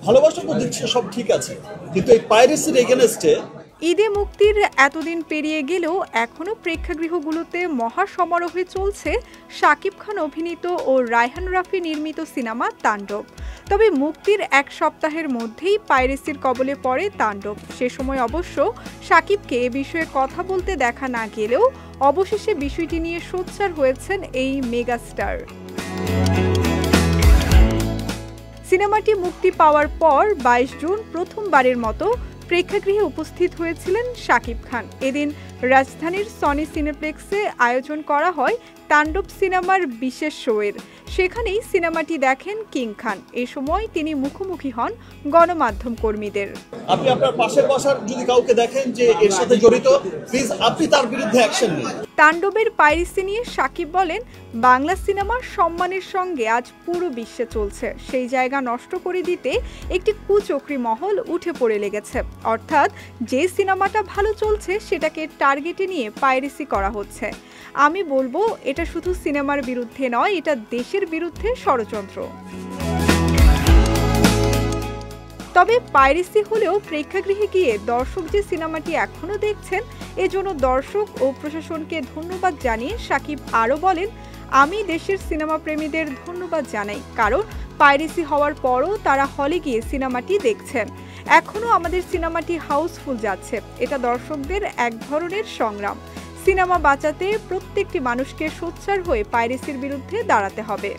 ভালোবাসা তো দিচ্ছে, সব ঠিক আছে, কিন্তু এই পাইরেসির এগেনস্টে ঈদে মুক্তির এতদিন পেরিয়ে গেলেও এখনও প্রেক্ষাগৃহগুলোতে মহাসমারোহে চলছে শাকিব খান অভিনীত ও রায়হান রাফি নির্মিত সিনেমা তাণ্ডব। তবে মুক্তির এক সপ্তাহের মধ্যেই পাইরেসির কবলে পড়ে তাণ্ডব। সে সময় অবশ্য শাকিবকে এ বিষয়ে কথা বলতে দেখা না গেলেও অবশেষে বিষয়টি নিয়ে সোচ্চার হয়েছেন এই মেগাস্টার। সিনেমাটি মুক্তি পাওয়ার পর 22 জুন প্রথমবারের মতো প্রেক্ষাগৃহে উপস্থিত হয়েছিলেন শাকিব খান। এদিন রাজধানীর সনি সিনেপ্লেক্সে আয়োজন করা হয় তাণ্ডব সিনেমার বিশেষ শোয়ের। সেখানেই সিনেমাটি দেখেন কিং খান। এ সময় তিনি মুখোমুখি হন গণমাধ্যম কর্মীদের। আপনি আপনার পাশের বসার যদি কাউকে দেখেন যে এর সাথে জড়িত, প্লিজ আপনি তার বিরুদ্ধে অ্যাকশন নিন। তাণ্ডবের পাইরেসি নিয়ে শাকিব বলেন, বাংলা সিনেমার সম্মানের সঙ্গে আজ পুরো বিশ্বে চলছে। সেই জায়গা নষ্ট করে দিতে একটি কুচক্রী মহল উঠে পড়ে লেগেছে। অর্থাৎ যে সিনেমাটা ভালো চলছে সেটাকে টার্গেটে নিয়ে পাইরেসি করা হচ্ছে। আমি বলবো এটা শুধু সিনেমার বিরুদ্ধে নয়, এটা দেশের বিরুদ্ধে ষড়যন্ত্র। তবে পাইরেসি হলেও প্রেক্ষাগৃহে গিয়ে দর্শক যে সিনেমাটি এখনো দেখছেন, এজন্য দর্শক ও প্রশাসনকে ধন্যবাদ জানিয়ে শাকিব আরও বলেন, আমি দেশের সিনেমা প্রেমীদের ধন্যবাদ জানাই, কারণ পাইরেসি হওয়ার পরও তারা হলে গিয়ে সিনেমাটি দেখছেন। এখনও আমাদের সিনেমাটি হাউসফুল যাচ্ছে। এটা দর্শকদের এক ধরনের সংগ্রাম। সিনেমা বাঁচাতে প্রত্যেকটি মানুষকে সোচ্চার হয়ে পাইরেসির বিরুদ্ধে দাঁড়াতে হবে।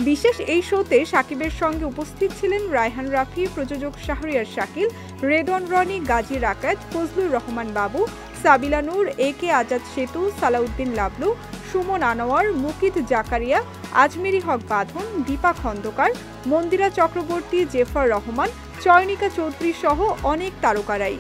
বিশেষ এই শোতে শাকিবের সঙ্গে উপস্থিত ছিলেন রায়হান রাফি, প্রযোজক শাহরিয়ার শাকিল, রেদওয়ান রনি, গাজী রাকাত, ফজলুর রহমান বাবু, সাবিলা নূর, একে আজাদ সেতু, সালাউদ্দিন লাবলু, সুমন আনোয়ার, মুকিত জাকারিয়া, আজমেরি হক বাঁধন, দীপা খন্দকার, মন্দিরা চক্রবর্তী, জেফার রহমান, চয়নিকা চৌধুরী সহ অনেক তারকারাই।